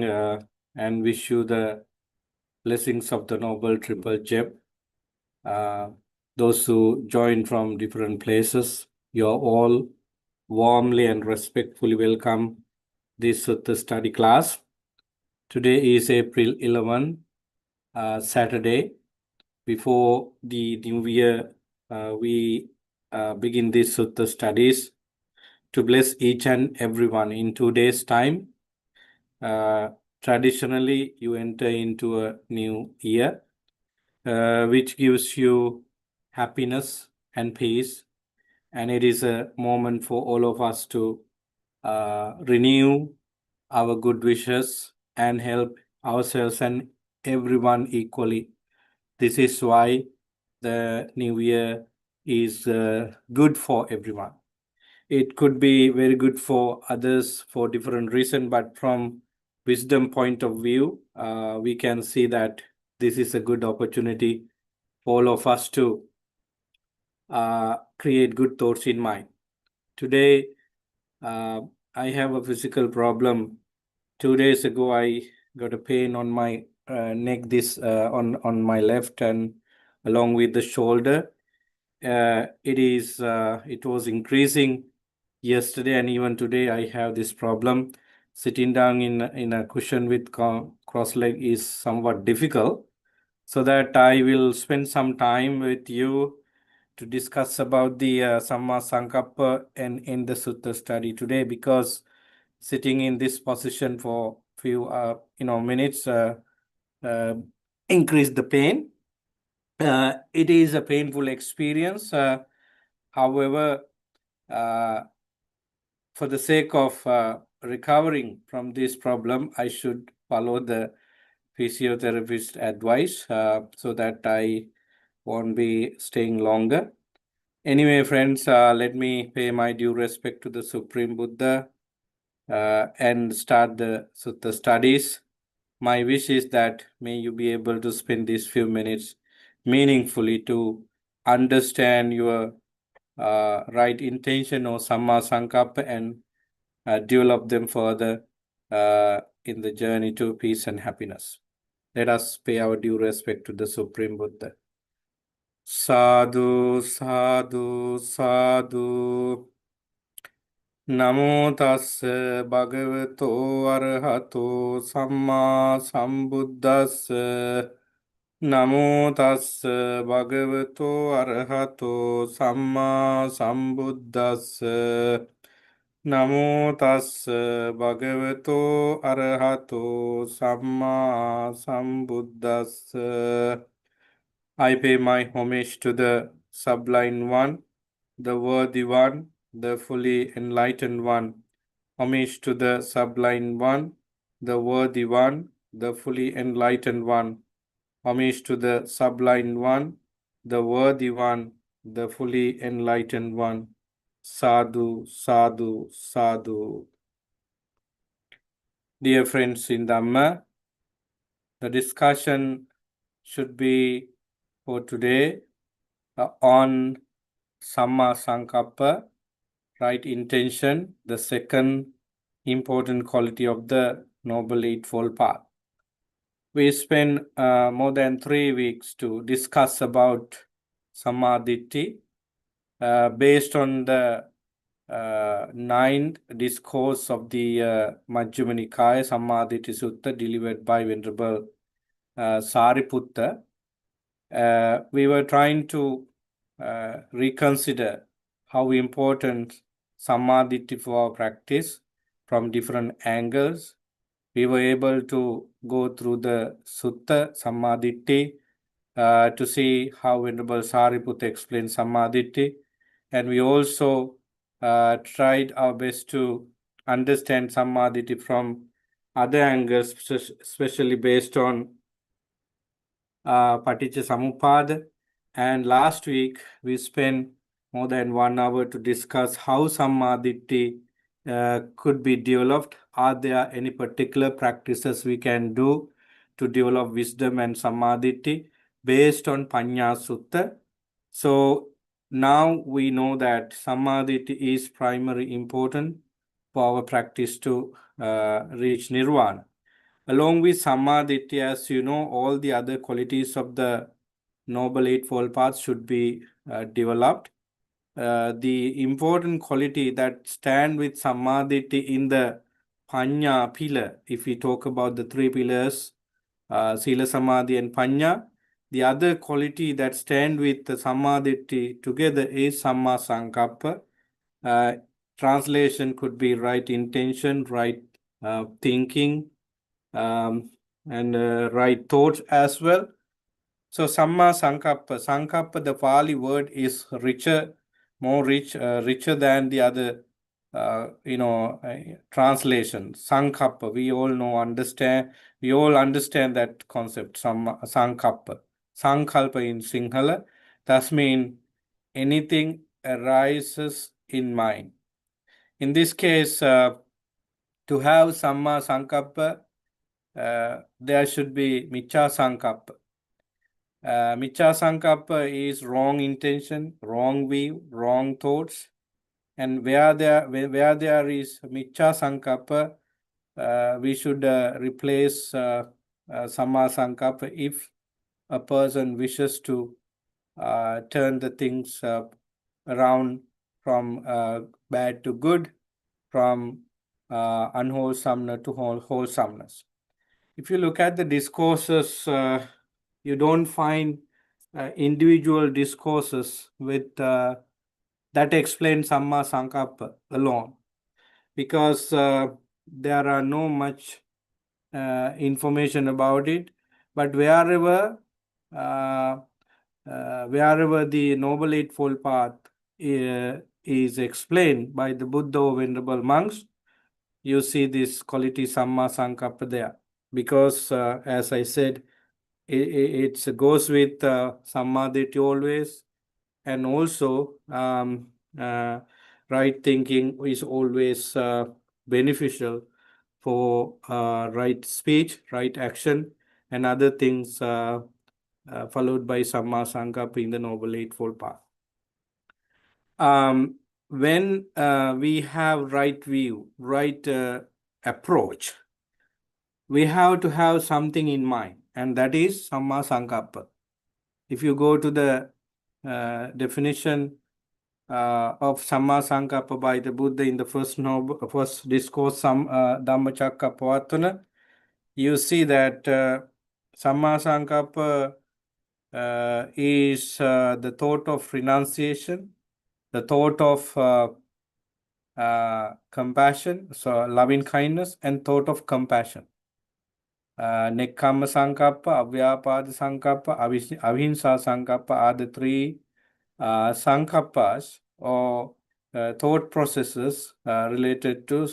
and wish you the blessings of the Noble Triple Gem. Those who join from different places, you are all warmly and respectfully welcome this Sutta study class. Today is April 11, Saturday. Before the new year, we begin this Sutta studies to bless each and everyone. In 2 days' time, traditionally you enter into a new year, which gives you happiness and peace, and it is a moment for all of us to renew our good wishes and help ourselves and everyone equally. This is why the new year is good for everyone. It could be very good for others for different reason, but from wisdom point of view, we can see that this is a good opportunity for all of us to create good thoughts in mind. Today, I have a physical problem. 2 days ago, I got a pain on my neck, on my left, and along with the shoulder. It was increasing yesterday, and even today I have this problem. Sitting down in a cushion with cross leg is somewhat difficult. So that I will spend some time with you to discuss about the Samma Sankappa and in the Sutta study today, because sitting in this position for few minutes increase the pain. It is a painful experience. However, for the sake of recovering from this problem, I should follow the physiotherapist advice so that I won't be staying longer. Anyway, friends, let me pay my due respect to the Supreme Buddha and start the Sutta studies. My wish is that may you be able to spend these few minutes meaningfully to understand your right intention or Samma Sankappa and develop them further in the journey to peace and happiness. Let us pay our due respect to the Supreme Buddha. Sadhu, sadhu, sadhu. Namo tassa bhagavato arahato samma sambuddhassa. Namo tassa bhagavato arahato samma sambuddhassa. Namo tassa bhagavato arahato samma sambuddhassa. I pay my homage to the Sublime One, the Worthy One, the Fully Enlightened One. Homage to the Sublime One, the Worthy One, the Fully Enlightened One. Homage to the Sublime One, the Worthy One, the Fully Enlightened One. Sadhu, sadhu, sadhu. Dear friends in Dhamma, the discussion should be for today on Samma Sankappa, right intention, the second important quality of the Noble Eightfold Path. We spent more than 3 weeks to discuss about Sammaditthi based on the ninth discourse of the Majjhima Nikaya, Sammaditthi Sutta, delivered by Venerable Sariputta. We were trying to reconsider how important Sammaditthi for our practice from different angles. We were able to go through the Sutta Sammaditthi to see how Venerable Sariputta explained Sammaditthi, and we also tried our best to understand Sammaditthi from other angles, especially based on Paticca Samuppada. And last week we spent more than 1 hour to discuss how Sammaditthi could be developed. Are there any particular practices we can do to develop wisdom and Sammaditthi based on Panya Sutta? So now we know that Sammaditthi is primary important for our practice to reach Nirvana. Along with Sammaditya, as you know, all the other qualities of the Noble Eightfold Path should be developed. The important quality that stand with Sammaditya in the Panya pillar, if we talk about the three pillars, Sila, Samadhi, and Panya, the other quality that stand with the Sammaditya together is Samma Sankappa. Translation could be right intention, right thinking, and right thoughts as well. So Samma Sankappa. Sankappa, the Pali word is richer, more richer than the other, translation. Sankappa. We all understand that concept. Sankappa. Sankalpa in Sinhala. That means anything arises in mind. In this case, to have Samma Sankappa, there should be Micha Sankappa. Micha Sankappa is wrong intention, wrong view, wrong thoughts. And where there is Micha Sankappa, we should replace Samma Sankappa if a person wishes to turn the things around from bad to good, from unwholesomeness to wholesomeness. If you look at the discourses, you don't find individual discourses with that explain Samma Sankappa alone, because there are no much information about it. But wherever the Noble Eightfold Path is explained by the Buddha or Venerable monks, you see this quality Samma Sankappa there. Because as I said, it goes with Sammaditya always, and also right thinking is always beneficial for right speech, right action, and other things followed by Samma Sankappa in the Noble Eightfold Path. When we have right view, right approach, we have to have something in mind, and that is Samma Sankappa. If you go to the definition of Samma Sankappa by the Buddha in the first discourse, Dhammacakkappavattana, you see that Samma Sankappa is the thought of renunciation, the thought of compassion, so loving kindness, and thought of compassion. Nekkhamma Sankappa, Avyapada Sankappa, Ahimsa Sankappa are the three Sankappas or thought processes related to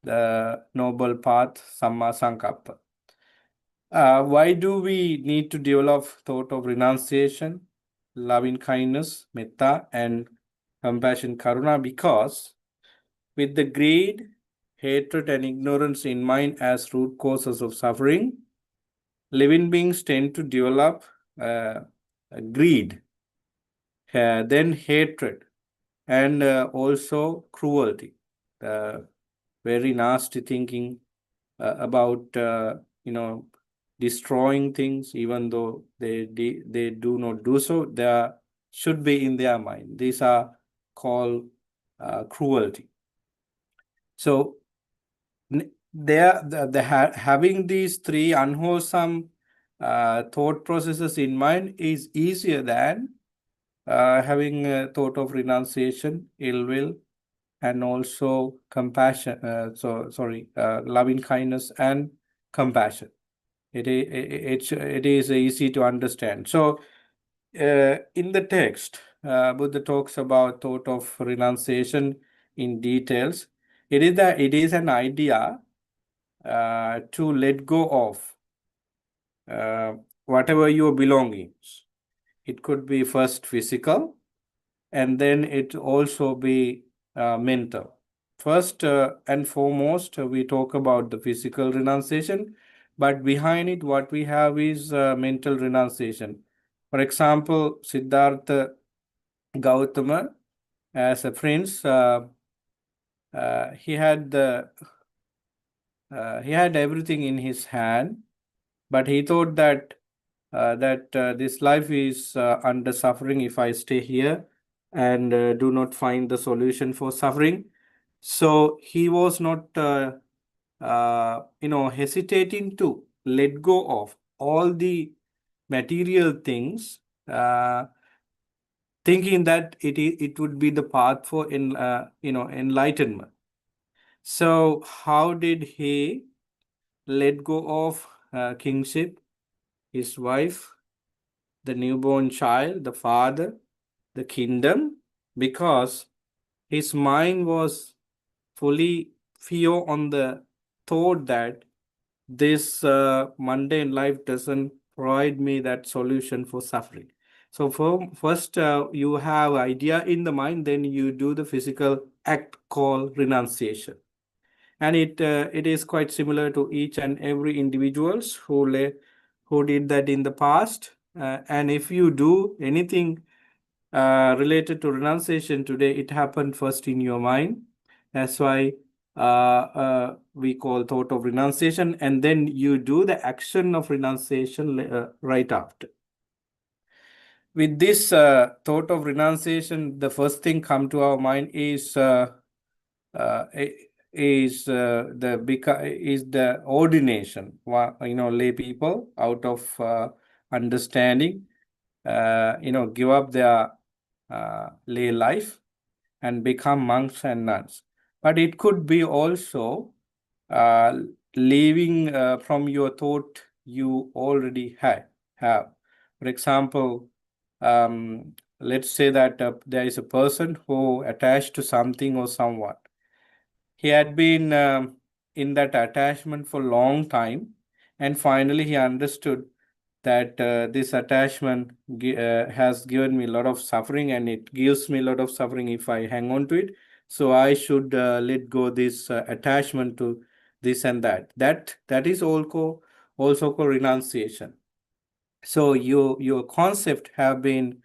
the Noble Path, Samma Sankappa. Why do we need to develop thought of renunciation, loving kindness, metta, and compassion, karuna? Because with the greed, hatred, and ignorance in mind as root causes of suffering, living beings tend to develop greed, then hatred, and also cruelty, very nasty thinking about destroying things, even though they do not do so. They should be in their mind. These are called cruelty. So having these three unwholesome thought processes in mind is easier than having a thought of renunciation, ill will, and also compassion. Loving kindness and compassion. It is easy to understand. So in the text, Buddha talks about thought of renunciation in details. It is an idea to let go of whatever your belongings. It could be first physical, and then it also be mental. First and foremost, we talk about the physical renunciation, but behind it, what we have is mental renunciation. For example, Siddhartha Gautama, as a prince, he had the he had everything in his hand, but he thought that this life is under suffering if I stay here and do not find the solution for suffering. So he was not, hesitating to let go of all the material things, thinking that it would be the path for enlightenment. So how did he let go of kingship, his wife, the newborn child, the father, the kingdom? Because his mind was fully fear on the thought that this mundane life doesn't provide me that solution for suffering. So first you have idea in the mind, then you do the physical act called renunciation. And it is quite similar to each and every individuals who did that in the past. And if you do anything related to renunciation today, it happened first in your mind. That's why we call thought of renunciation, and then you do the action of renunciation right after. With this thought of renunciation, the first thing come to our mind is uh, the ordination. Lay people out of understanding, give up their lay life and become monks and nuns. But it could be also uh, leaving from your thought you already have. For example, let's say that there is a person who attached to something or someone. He had been in that attachment for a long time, and finally he understood that this attachment has given me a lot of suffering, and it gives me a lot of suffering if I hang on to it. So I should let go this attachment to this and that. That is also called renunciation. So your concept have been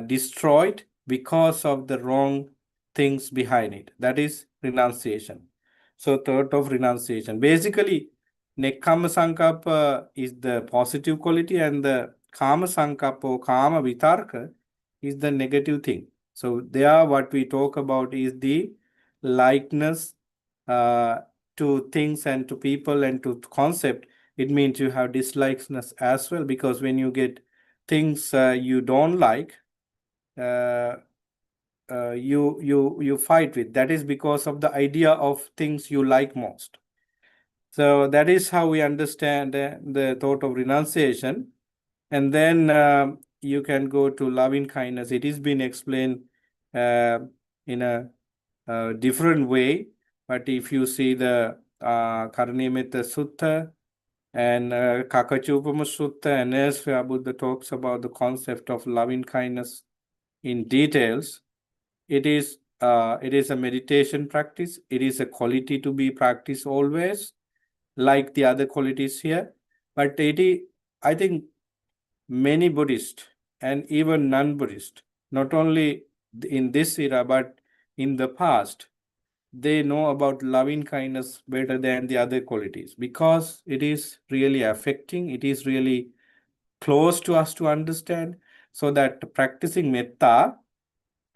destroyed because of the wrong things behind it. That is renunciation. So thought of renunciation. Basically, nekkhamma sankappa is the positive quality, and the kama sankappa or kama vitarka is the negative thing. So there what we talk about is the likeness uh, to things and to people and to concept. It means you have dislikeness as well, because when you get things you don't like, uh, you fight with. That is because of the idea of things you like most. So that is how we understand the thought of renunciation. And then you can go to loving kindness. It is been explained uh, in a different way. But if you see the Karnimita Sutta and Kakachupama Sutta, and elsewhere Buddha talks about the concept of loving kindness in details. It is a meditation practice. It is a quality to be practiced always, like the other qualities here. But I think many Buddhists and even non-Buddhist, not only in this era but in the past, they know about loving kindness better than the other qualities, because it is really affecting. It is really close to us to understand. So that practicing metta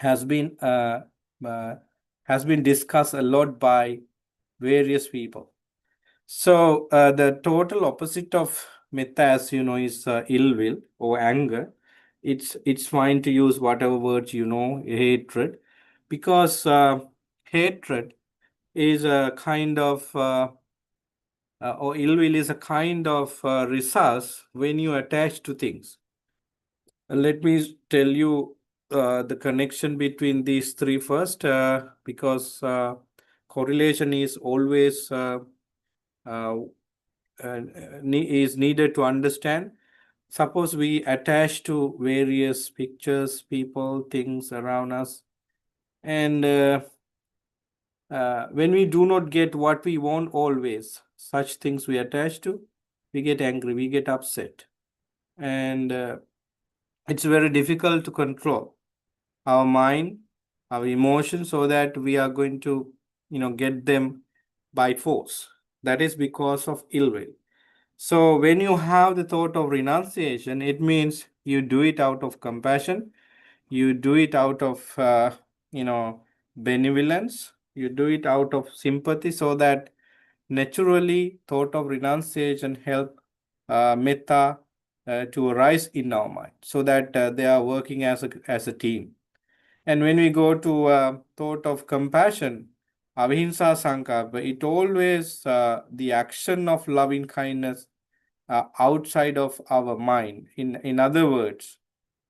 has been uh, uh, has been discussed a lot by various people. So the total opposite of metta, as you know, is ill will or anger. It's fine to use whatever words you know, hatred, because hatred is a kind of or ill will is a kind of resource when you attach to things. Let me tell you the connection between these three first, because correlation is always uh, is needed to understand. Suppose we attach to various pictures, people, things around us, and when we do not get what we want always, such things we attach to, we get angry, we get upset, and it's very difficult to control our mind, our emotions, so that we are going to, get them by force. That is because of ill will. So when you have the thought of renunciation, it means you do it out of compassion, you do it out of benevolence, you do it out of sympathy, so that naturally thought of renunciation help metta to arise in our mind, so that they are working as a team. And when we go to thought of compassion, Ahimsa Sankalpa, it always the action of loving kindness outside of our mind. In other words,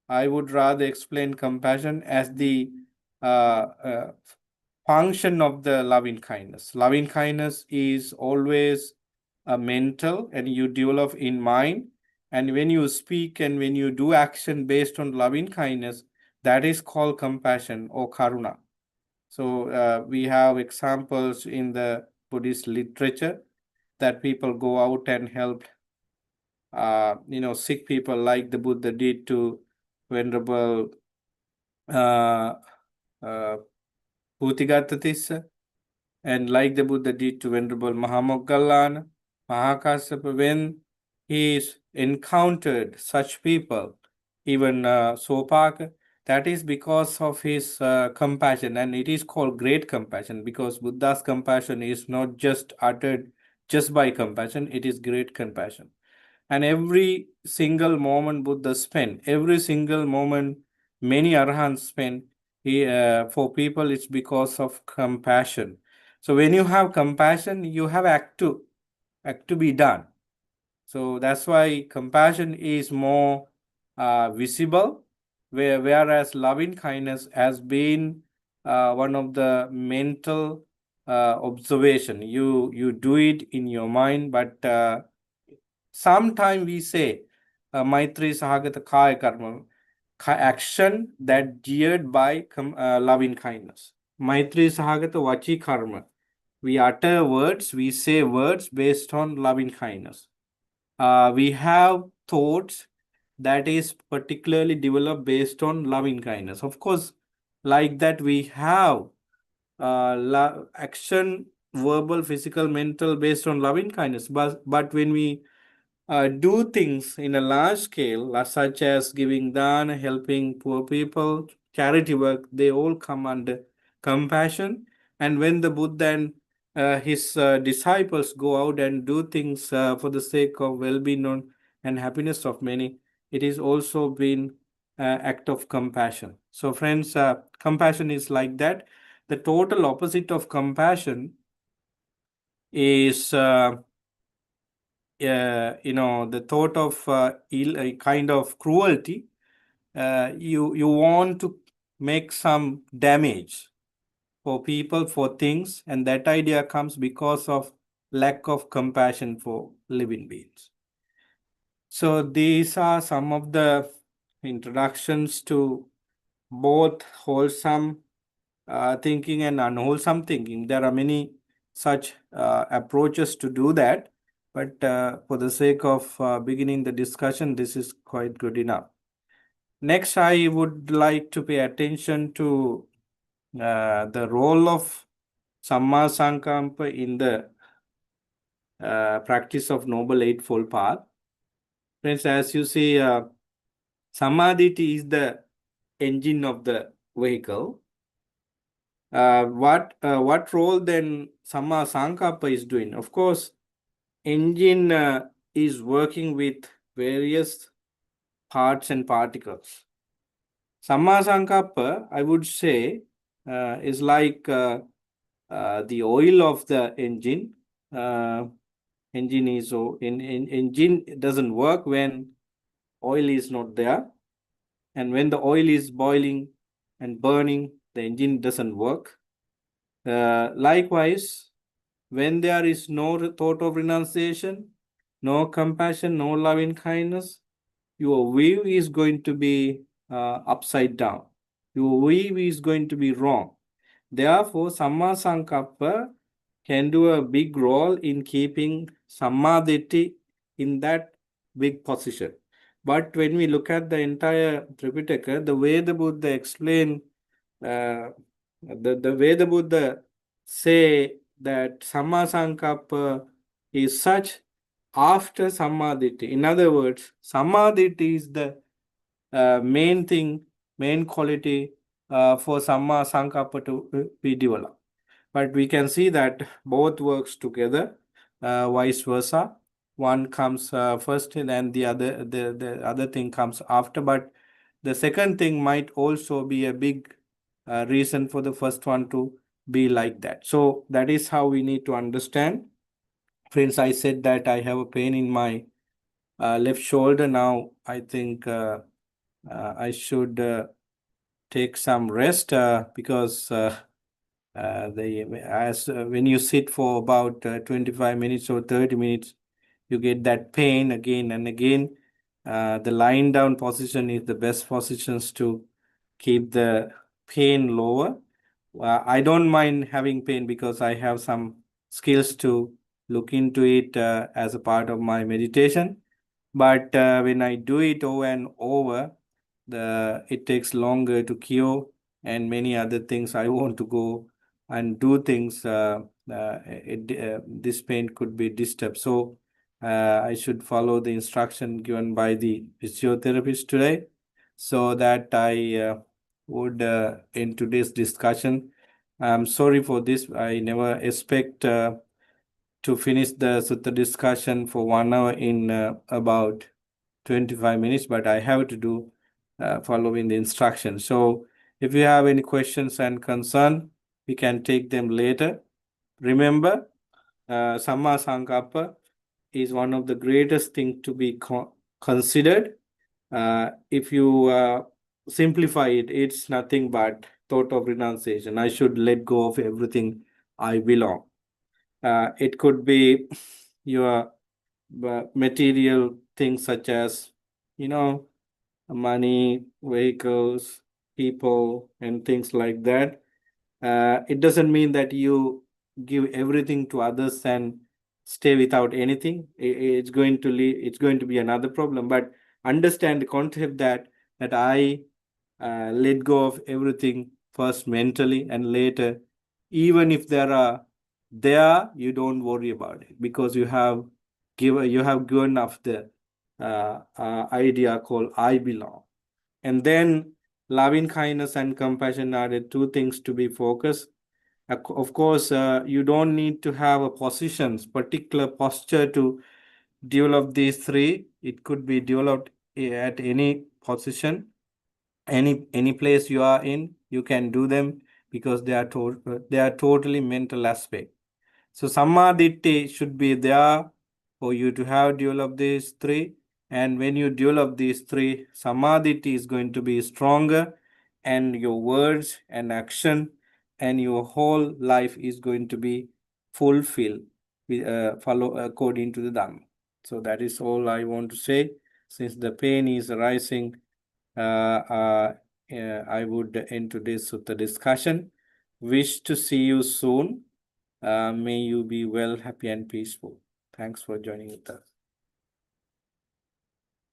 I would rather explain compassion as the function of the loving kindness. Loving kindness is always a mental, and you develop in mind. And when you speak and when you do action based on loving kindness, that is called compassion or karuna. So we have examples in the Buddhist literature that people go out and help sick people, like the Buddha did to Venerable uh, uh, Bhutigattatissa, and like the Buddha did to Venerable Mahamoggallana, Mahakassapa, when he encountered such people, even Sopaka, that is because of his compassion, and it is called great compassion, because Buddha's compassion is not just uttered just by compassion, it is great compassion. And every single moment Buddha spent, every single moment many arahants spent, for people, it's because of compassion. So when you have compassion, you have act to be done. So that's why compassion is more visible, whereas loving kindness has been one of the mental observation. You do it in your mind, but sometimes we say Maitri Sahagata Kaya Karma, action that geared by loving kindness. Maitri Sahagata Vachi Karma. We utter words, we say words based on loving kindness. We have thoughts that is particularly developed based on loving kindness. Of course, like that, we have action, verbal, physical, mental, based on loving kindness. But when we do things in a large scale, such as giving dan, helping poor people, charity work, they all come under compassion. And when the Buddha and his disciples go out and do things for the sake of well-being and happiness of many, it is also been act of compassion. So, friends, compassion is like that. The total opposite of compassion is the thought of a kind of cruelty. You want to make some damage for people, for things, and that idea comes because of lack of compassion for living beings. So these are some of the introductions to both wholesome thinking and unwholesome thinking. There are many such approaches to do that, but for the sake of beginning the discussion, this is quite good enough. Next, I would like to pay attention to the role of Samma Sankalpa in the practice of Noble Eightfold Path. Friends, as you see, Samadhi is the engine of the vehicle. What role then Samma Sankalpa is doing? Of course, engine is working with various parts and particles. Samma Sankalpa, I would say, is like the oil of the engine. Engine doesn't work when oil is not there, and when the oil is boiling and burning, the engine doesn't work. Likewise, when there is no thought of renunciation, no compassion, no loving kindness, your view is going to be upside down. Your view is going to be wrong. Therefore, Samma Sankappa can do a big role in keeping Sammaditi in that big position. But when we look at the entire Tripitaka, the way the Buddha explained, the way the Buddha say that Samma Sankappa is such after samadhi. In other words, samadhi is the main thing, main quality for samma sankappa to be developed. But we can see that both works together, vice versa. One comes first, and then the other thing comes after. But the second thing might also be a big reason for the first one to be like that. So that is how we need to understand. Friends, I said that I have a pain in my left shoulder now. I think I should take some rest because when you sit for about 25 minutes or 30 minutes, you get that pain again and again. The lying down position is the best positions to keep the pain lower. I don't mind having pain because I have some skills to look into it as a part of my meditation. But when I do it over and over, it takes longer to cure, and many other things. I want to go and do things. This pain could be disturbed. So I should follow the instruction given by the physiotherapist today, so that I would in today's discussion. I'm sorry for this. I never expect to finish the Sutta discussion for 1 hour in about 25 minutes, but I have to do following the instructions. So if you have any questions and concern, we can take them later. Remember, Samma Sankappa is one of the greatest things to be considered. If you simplify it, it's nothing but thought of renunciation. I should let go of everything I belong. It could be your material things such as, money, vehicles, people, and things like that. It doesn't mean that you give everything to others and stay without anything. It's going to it's going to be another problem. But understand the concept that I let go of everything first mentally, and later, even if there, you don't worry about it because you have given up the idea called I belong. And then loving kindness and compassion are the two things to be focused. Of course, you don't need to have a particular posture to develop these three. It could be developed at any position, any place you are in. You can do them because they are totally mental aspect. So samadhi should be there for you to have developed these three. And when you develop these three, samadhi is going to be stronger, and your words and action and your whole life is going to be fulfilled, follow according to the Dhamma. So that is all I want to say. Since the pain is arising, I would end today's Sutta discussion. Wish to see you soon. May you be well, happy, and peaceful. Thanks for joining with us.